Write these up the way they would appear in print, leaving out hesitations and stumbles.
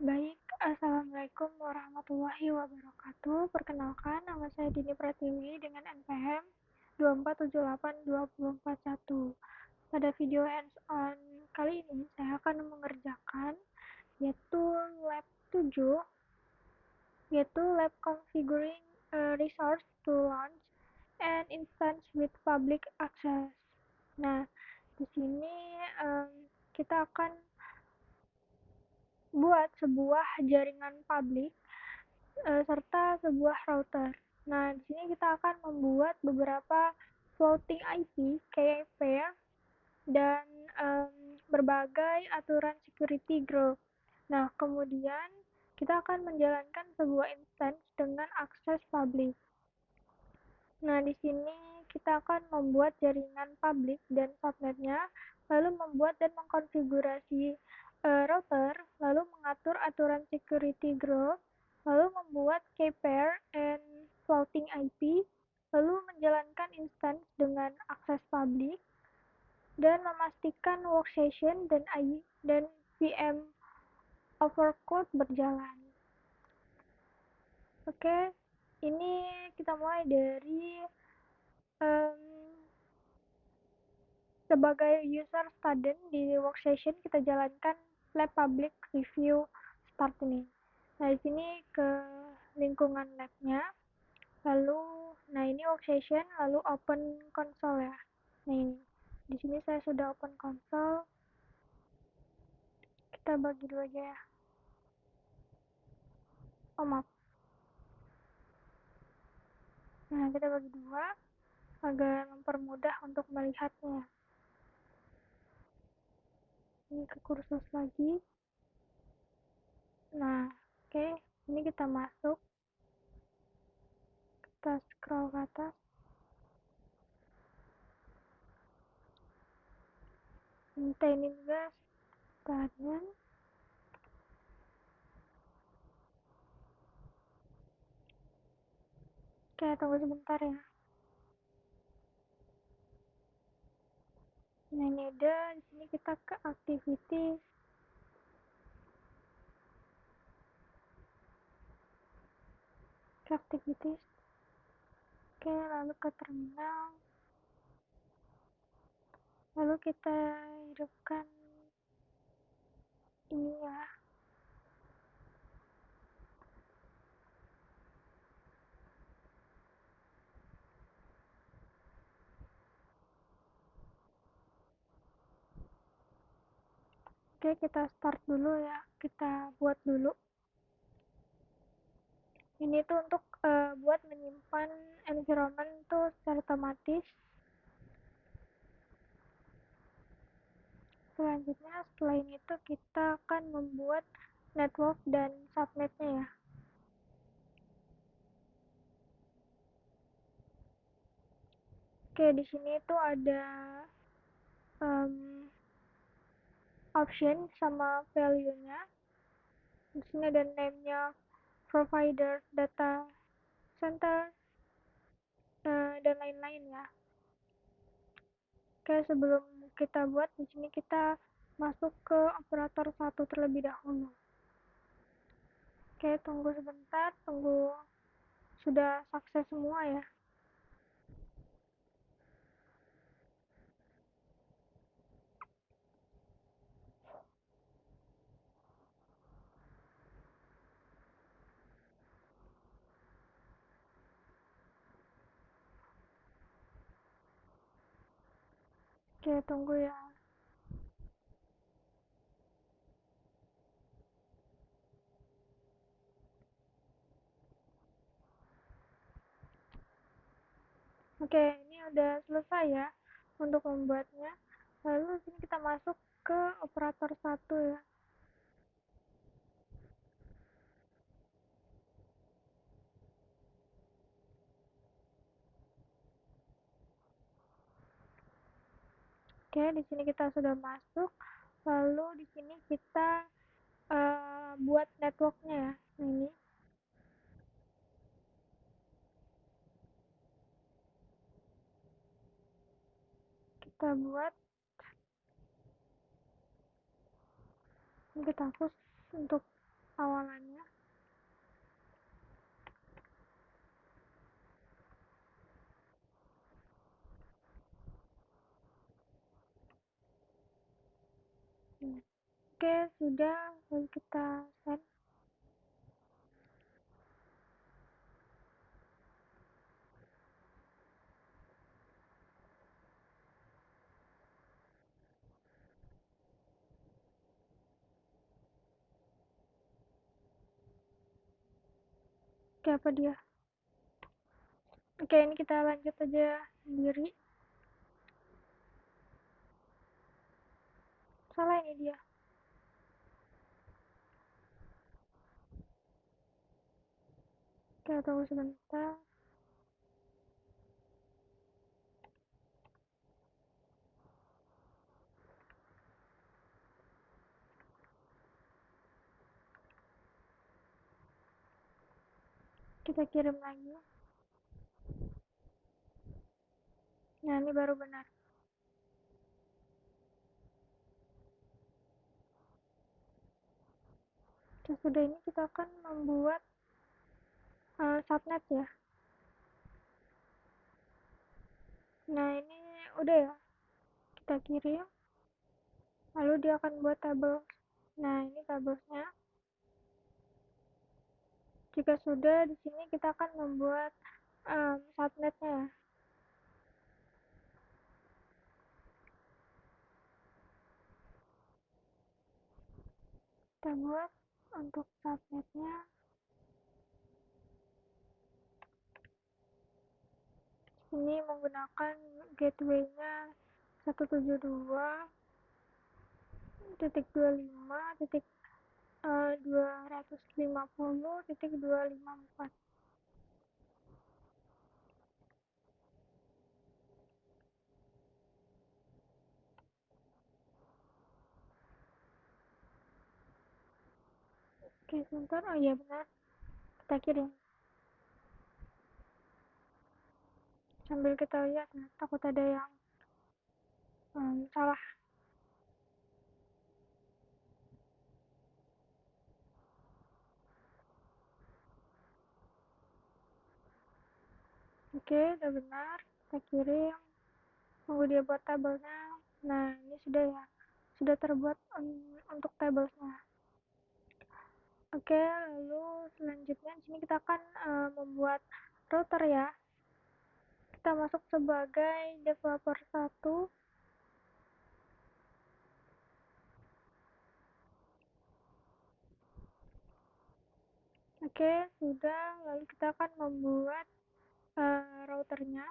Baik, Assalamualaikum warahmatullahi wabarakatuh. Perkenalkan, nama saya Dini Pratiwi dengan NPM 2478241. Pada video hands-on kali ini, saya akan mengerjakan yaitu lab 7, yaitu lab configuring a resource to launch an instance with public access. Nah, di sini kita akan buat sebuah jaringan publik serta sebuah router. Nah, di sini kita akan membuat beberapa floating IP, kayak pair, dan berbagai aturan security group. Nah, kemudian kita akan menjalankan sebuah instance dengan akses publik. Nah, di sini kita akan membuat jaringan publik dan subnetnya, lalu membuat dan mengkonfigurasi router, lalu mengatur aturan security group, lalu membuat key-pair and floating IP, lalu menjalankan instance dengan akses publik, dan memastikan workstation dan VM overclock berjalan. Oke, ini kita mulai dari sebagai user student di workstation kita jalankan lab public review start ini. Nah, di sini ke lingkungan labnya, lalu ini workstation, lalu open console ya. Nah, ini di sini saya sudah open console. Kita bagi dua aja ya. Oh, maaf. Nah, kita bagi dua agar mempermudah untuk melihatnya. Ini ke kursus lagi. Nah, oke, ini kita masuk. Kita scroll ke atas. Minta ini juga startnya. Oke, tunggu sebentar ya. Nah, ini ada. Di sini kita ke activities. Ke activities. Oke, lalu ke terminal. Lalu kita hidupkan ini ya. Oke, kita start dulu ya. Kita buat dulu. Ini tuh untuk buat menyimpan environment tuh secara otomatis. Selanjutnya, setelah ini tuh kita akan membuat network dan subnetnya ya. Oke, di sini tuh ada option sama value-nya. Di sini ada name-nya provider data center dan lain-lain ya. Oke, sebelum kita buat di sini kita masuk ke operator 1 terlebih dahulu. Oke, tunggu sebentar, tunggu sudah sukses semua ya. Oke, tunggu ya. Oke, ini udah selesai ya untuk membuatnya. Lalu sini kita masuk ke operator 1 ya. Oke, di sini kita sudah masuk. Lalu di sini kita buat networknya ya. Nah, ini kita buat. Ini kita hapus untuk awalannya. Oke, sudah, lalu kita send. Oke, apa dia? Oke, ini kita lanjut aja sendiri. Salah ini dia. Oke, tunggu sebentar. Kita kirim lagi. Nah, ini baru benar. Sesudah ini kita akan membuat subnet ya. Nah, ini udah ya. Kita kirim. Lalu dia akan buat tabel. Nah, ini tabelnya. Jika sudah, di sini kita akan membuat subnetnya. Kita buat untuk subnetnya. Ini menggunakan gateway-nya 172.168.250.254. Oke, sebentar. Oh iya benar. Kita kirim. Sambil kita lihat ya, takut ada yang salah. Oke, udah benar. Kita kirim. Tunggu dia buat tabelnya. Nah, ini sudah ya. Sudah terbuat untuk tabelnya. Oke, lalu selanjutnya di sini kita akan membuat router ya. Kita masuk sebagai developer 1. Oke, sudah. Lalu kita akan membuat routernya.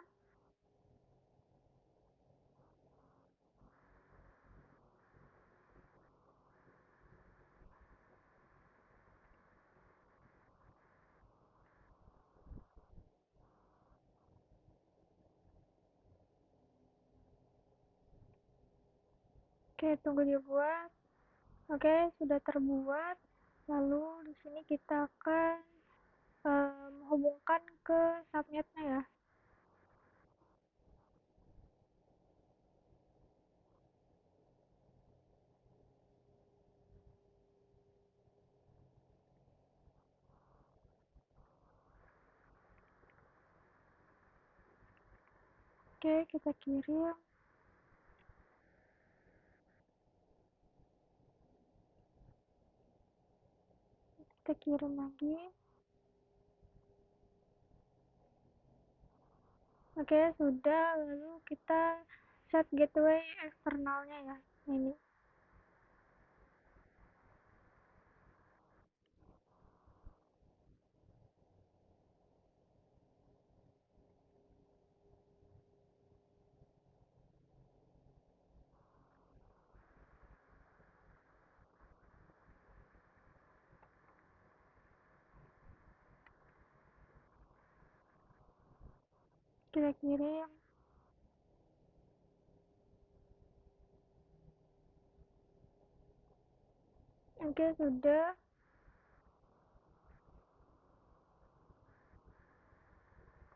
Oke, tunggu dia buat. Oke, sudah terbuat. Lalu di sini kita akan menghubungkan ke subnetnya ya. Oke, kita kirim. Kita kirim lagi. Oke, sudah. Lalu kita set gateway eksternalnya ya. Ini. Kita kirim. Oke, sudah.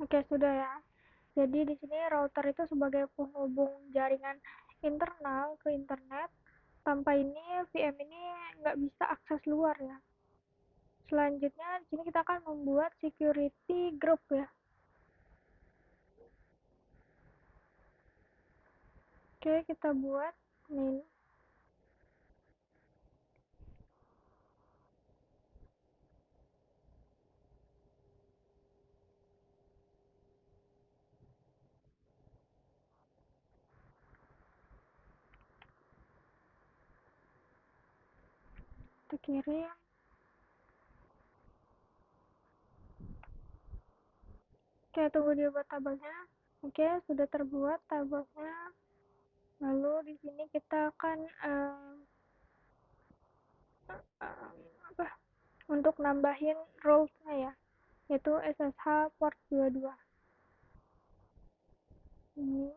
Oke, sudah ya. Jadi di sini router itu sebagai penghubung jaringan internal ke internet. Tanpa ini VM ini nggak bisa akses luar ya. Selanjutnya di sini kita akan membuat security group ya. Oke, kita buat nih. Kita kirim. Oke, tunggu dia buat tabelnya. Oke, sudah terbuat tabelnya. Lalu di sini kita akan apa? Untuk nambahin roles-nya ya, yaitu SSH port 22. Ini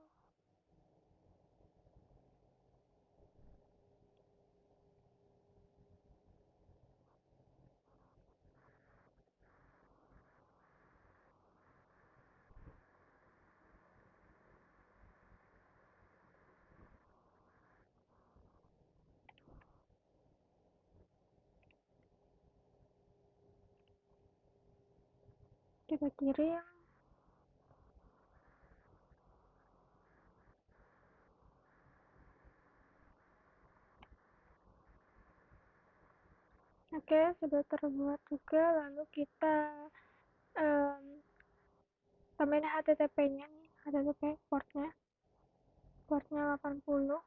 kita kirim. Oke, sudah terbuat juga. Lalu kita tambahin HTTP-nya nih, HTTP portnya 80.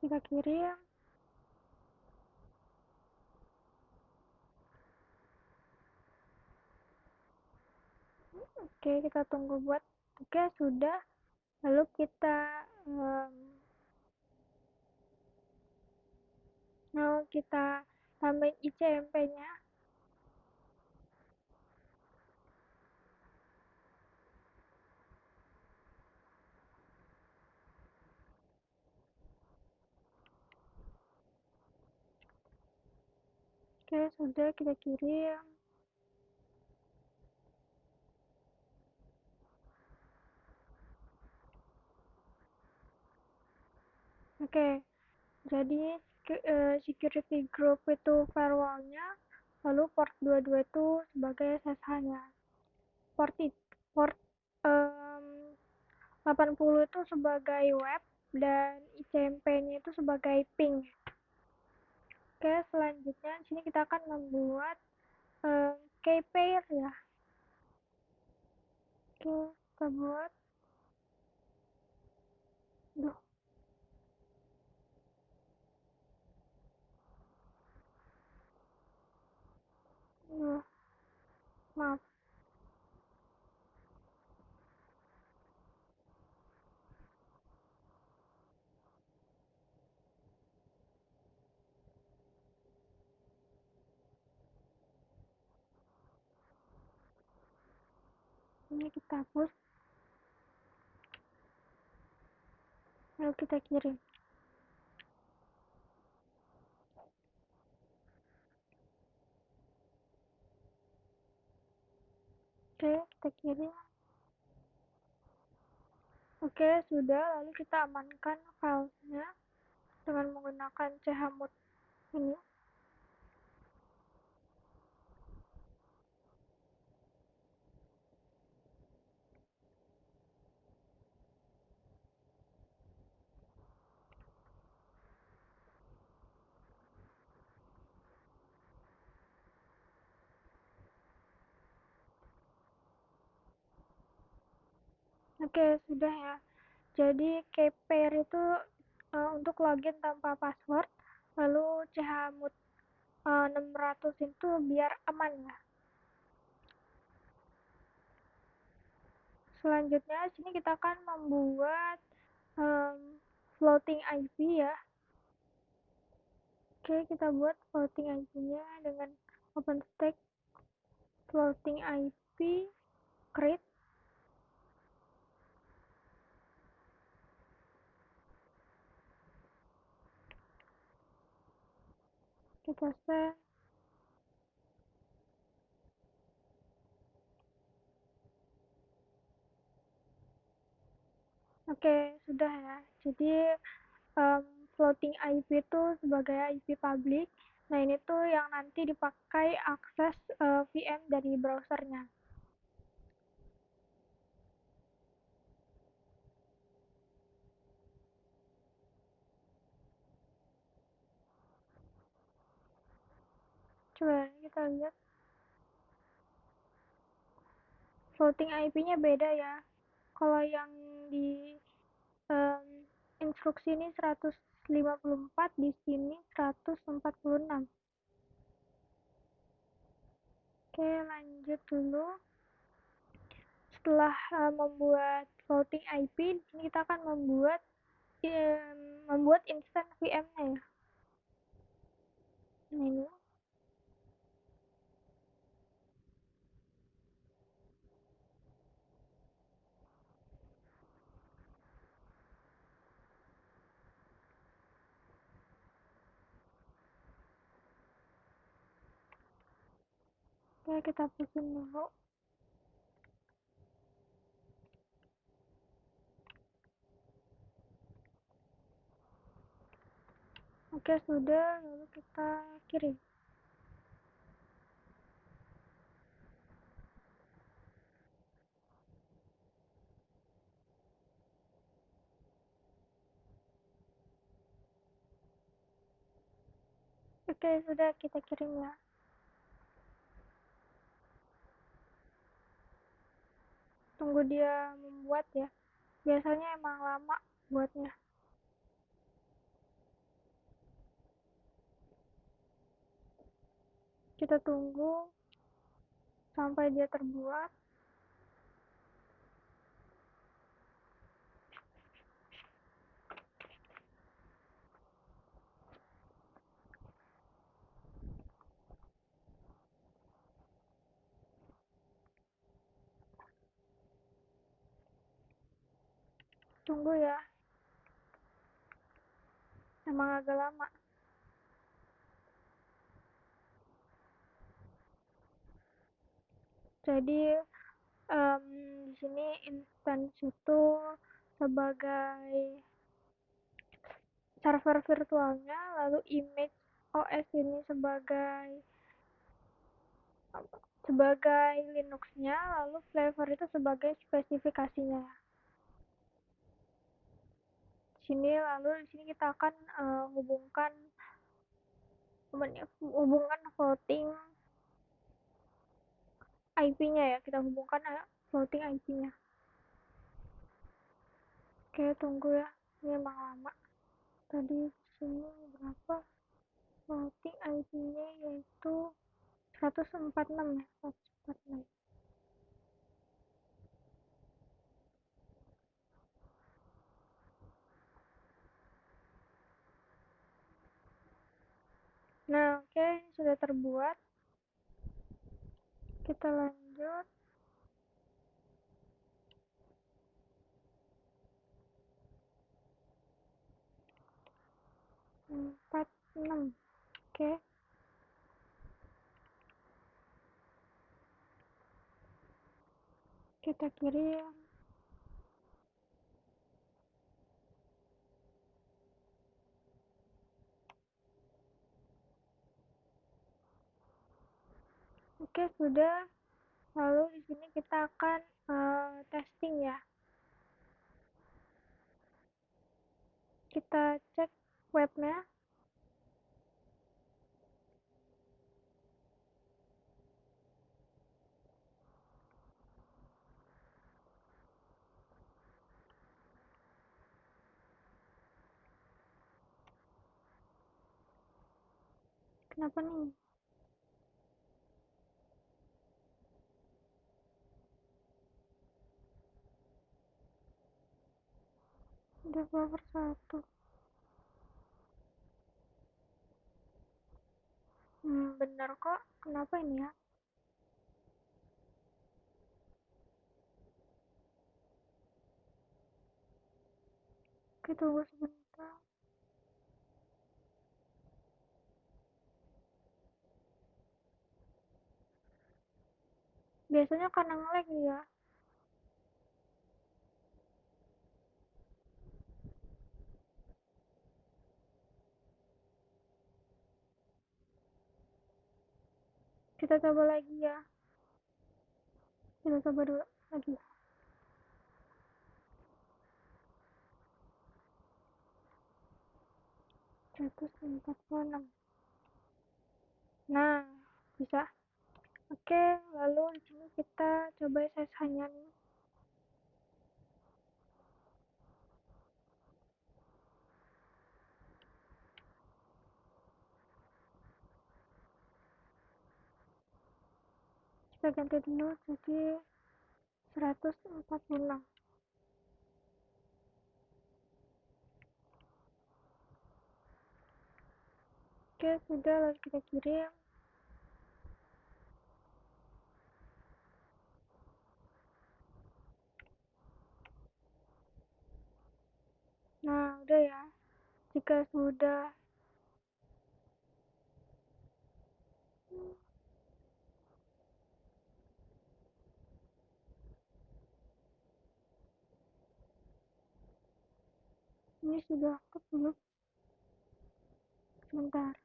Kita kirim. Oke, kita tunggu buat. Oke, sudah. Lalu kita mau kita tambahin ICMP-nya. Oke, sudah kita kirim. Oke, jadi security group itu firewall-nya, lalu port 22 itu sebagai SSH-nya. Port 80 itu sebagai web dan ICMP-nya itu sebagai ping. Oke, selanjutnya di sini kita akan membuat key pair ya. Oke, kita buat. Duh. Maaf. Ini kita hapus. Lalu kita kirim. Oke, kita kirim. Oke, sudah. Lalu kita amankan filenya dengan menggunakan chmod ini. Oke, sudah ya. Jadi key pair itu untuk login tanpa password, lalu chmod 600 itu biar aman ya. Selanjutnya sini kita akan membuat floating IP ya. Oke, kita buat floating IP-nya dengan OpenStack floating IP create. kita send. Oke, sudah ya. Jadi floating IP itu sebagai IP public. Nah, ini tuh yang nanti dipakai akses VM dari browsernya. Coba kita lihat. Floating IP-nya beda ya. Kalau yang di um, instruksi ini 154, di sini 146. Oke, lanjut dulu. Setelah membuat floating IP, kita akan membuat instance VM-nya ya. Nah, ini. Oke, kita pusing dulu. Oke, sudah. Lalu kita kirim. Oke, sudah kita kirim ya. Tunggu dia membuat ya. Biasanya emang lama buatnya. Kita tunggu sampai dia terbuat. Tunggu ya. Emang agak lama. Jadi di sini instance itu sebagai server virtualnya, lalu image OS ini sebagai Linux-nya, lalu flavor itu sebagai spesifikasinya. Di sini kita akan hubungkan floating IP-nya ya, kita hubungkan floating IP-nya. Oke, tunggu ya, ini emang lama. Tadi sini berapa? Floating IP-nya yaitu 146 ya, 146. Nah, oke, ini sudah terbuat. Kita lanjut. 46. Oke. Kita kirim. Oke, sudah. Lalu di sini kita akan testing ya. Kita cek webnya. Kenapa nih? Developer 1. Benar kok. Kenapa ini ya? Oke, tunggu sebentar. Biasanya karena nge-lag ya. Kita coba lagi ya. Kita coba dulu lagi. 146. Nah, bisa. Oke, lalu di sini kita coba SSH-nya nih. Kita ganti dulu jadi 146. Oke, sudah, lalu kita kirim. Nah, udah ya. Jika sudah ini sudah aktif belum? Sebentar.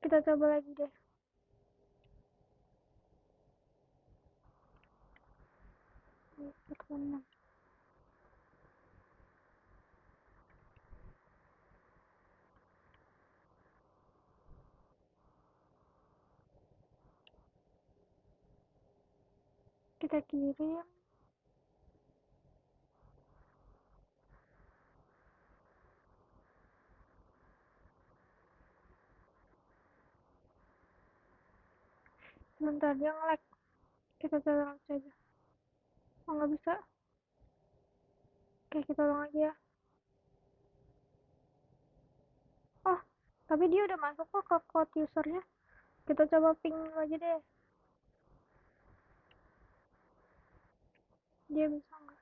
Kita coba lagi deh. Kita kirim. Sebentar, dia nge-lag. Kita coba saja. Oh, nggak bisa. Oke, kita ulang lagi ya. Oh, tapi dia udah masuk kok ke code usernya. Kita coba ping lagi deh. Dia bisa nggak?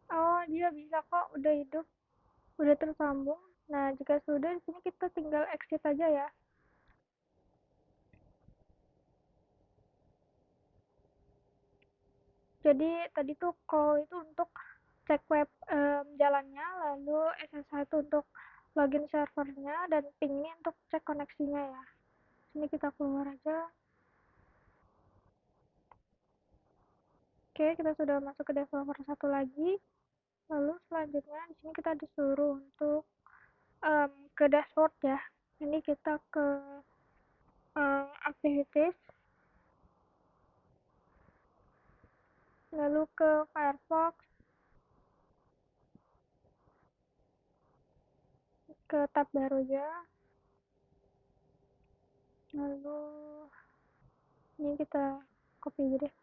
Oh, dia bisa kok. Udah hidup. Udah tersambung. Nah, jika sudah, di sini kita tinggal exit aja ya. Jadi tadi tuh call itu untuk cek web jalannya, lalu SSH itu untuk login servernya, dan ping ini untuk cek koneksinya ya. Sini kita keluar aja. Oke, kita sudah masuk ke developer satu lagi. Lalu selanjutnya di sini kita disuruh untuk ke dashboard ya. Ini kita ke activities, lalu ke Firefox, ke tab baru ya. Lalu ini kita copy aja deh.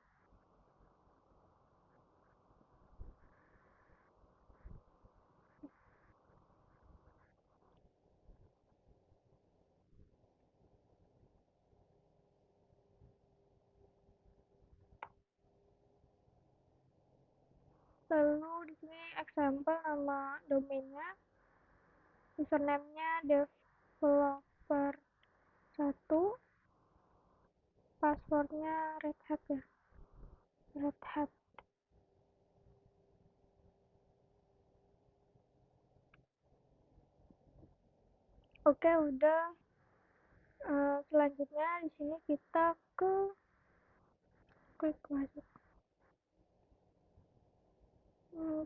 Lalu di sini example nama domainnya, username-nya developer 1, passwordnya Red Hat ya. Red Hat. Oke, udah. Selanjutnya di sini kita ke klik masuk.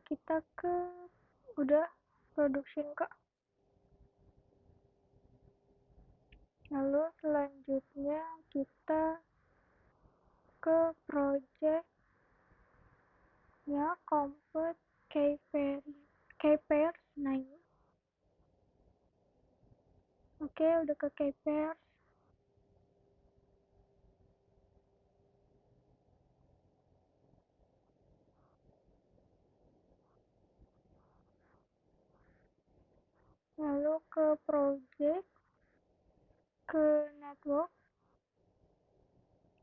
Kita ke udah production kok. Lalu selanjutnya kita ke project ya, compute kpairs 9. Oke, udah ke kpairs. lalu ke project, ke network.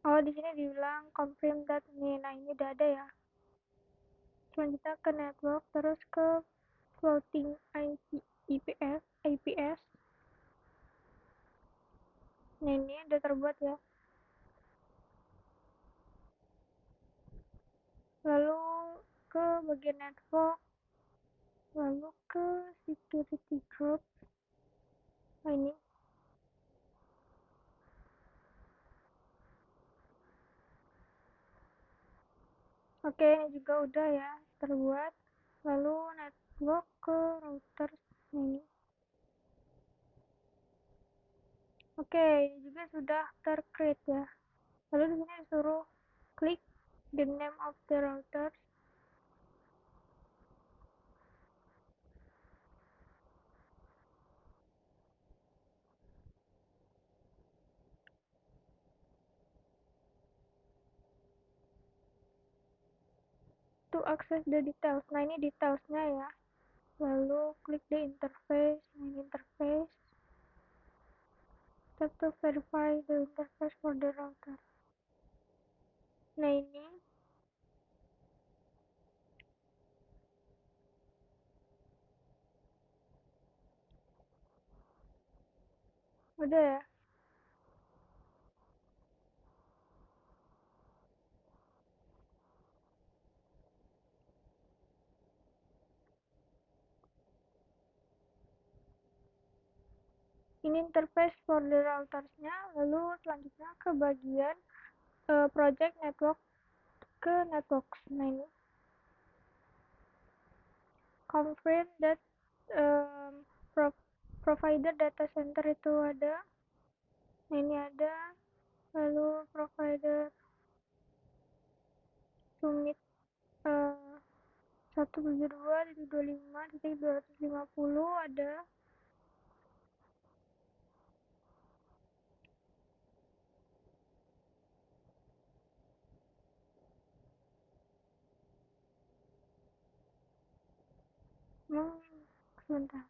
Oh, di sini dibilang confirm that nih. Nah, ini udah ada ya. Selanjutnya ke network, terus ke floating IPS. Nah, ini udah terbuat ya. Lalu ke bagian network, lalu ke security group. Nah, ini. Oke, ini juga udah ya terbuat. Lalu network ke router ini. Oke, ini juga sudah tercreate ya. Lalu di sini disuruh klik the name of the router. To access the details. Nah, ini detailsnya ya. Lalu klik the interface. Nah, ini interface. Tap to verify the interface for the router. Nah, ini udah ya. Ini interface for the routersnya. Lalu selanjutnya ke bagian project network, ke networks. Nah, ini confirm that um, provider data center itu ada. Nah, ini ada. Lalu provider sumit 172.25.250 ada. Sebentar.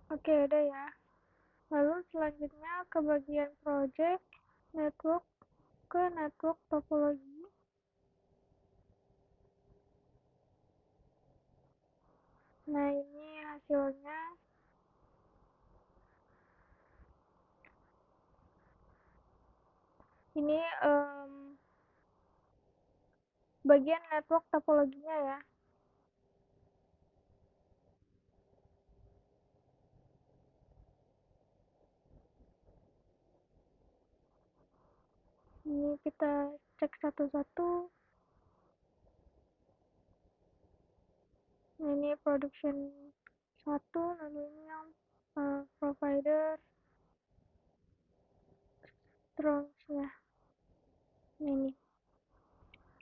Oke, udah ya. Lalu selanjutnya ke bagian project network, ke network topologi. Nah, ini hasilnya. Ini bagian network topologinya ya. Ini kita cek satu-satu. Nah, ini production 1, lalu ini yang provider terus ya. Ini.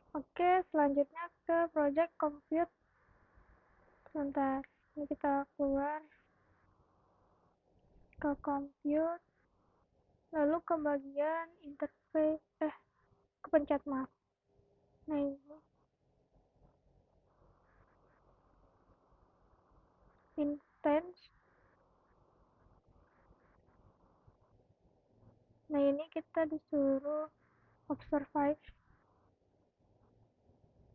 Oke, selanjutnya ke project compute. Sebentar, ini kita keluar ke compute, lalu ke bagian interface, kepencet maaf. Nah, ini instance. Nah, ini kita disuruh observe.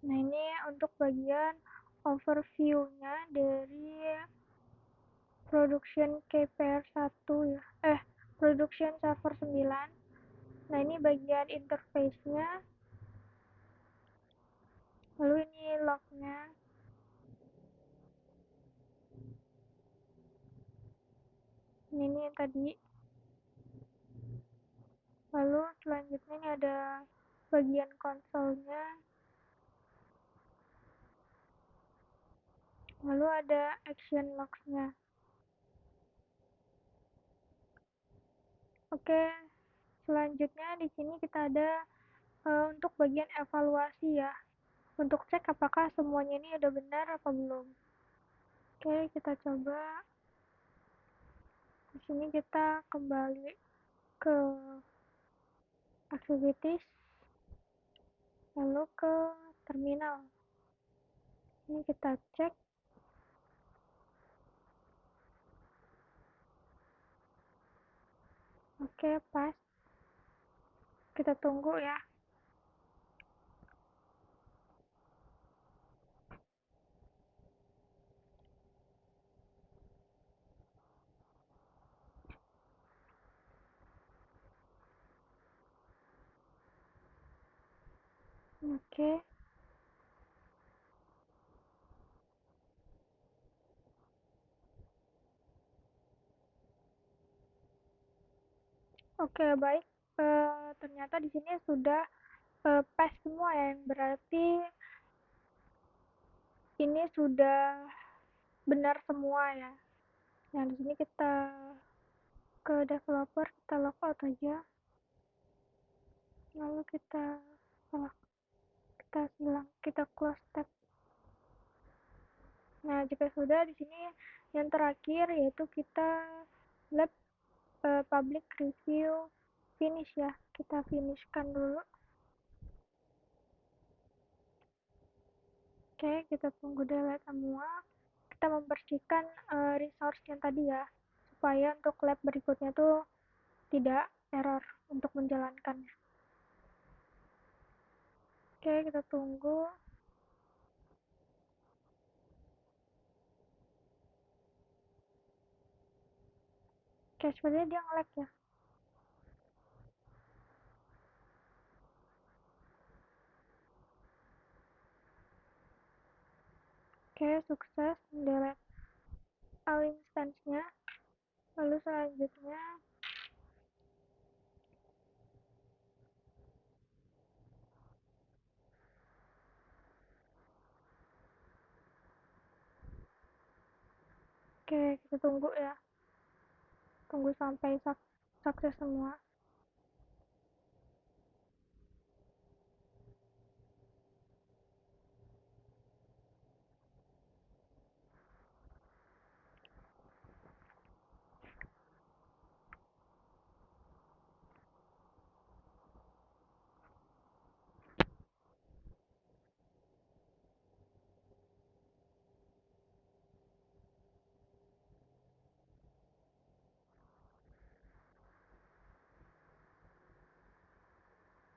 Nah, ini untuk bagian overview-nya dari production KPR 1 ya. Production server 9. Nah, ini bagian interface-nya. Lalu ini log-nya. Ini yang tadi. Lalu selanjutnya ini ada bagian konsolnya. Lalu ada action logs-nya. Oke, selanjutnya di sini kita ada untuk bagian evaluasi ya. Untuk cek apakah semuanya ini udah benar apa belum. Oke, kita coba. Di sini kita kembali ke activities, lalu ke terminal. Ini kita cek. Oke, pas. Kita tunggu ya. Oke. Oke, baik. Ternyata di sini sudah pas semua ya, yang berarti ini sudah benar semua ya. Nah, di sini kita ke developer, kita logout aja. Lalu kita kita close tab. Nah, jika sudah, di sini yang terakhir yaitu kita lab public review finish ya. Kita finishkan dulu. Oke, kita tunggu delete semua. Kita membersihkan resource yang tadi ya, supaya untuk lab berikutnya tuh tidak error untuk menjalankannya. Oke, kita tunggu. Oke, sebenarnya dia nge-lag ya. Oke, sukses delete all instance-nya. Lalu selanjutnya oke, kita tunggu ya. Tunggu sampai sukses semua.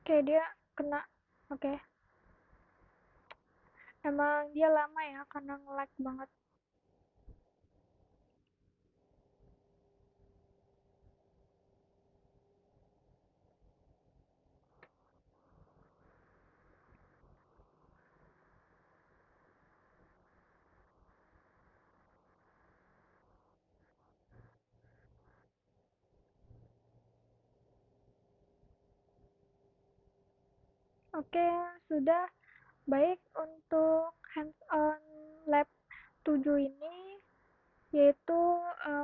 Oke, dia kena. Oke. Emang dia lama ya karena nge-lag banget. Oke, sudah baik untuk hands-on lab 7 ini, yaitu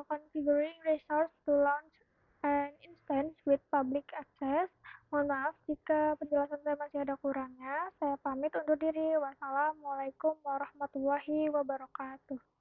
configuring resource to launch an instance with public access. Mohon maaf jika penjelasan saya masih ada kurangnya. Saya pamit undur diri. Wassalamualaikum warahmatullahi wabarakatuh.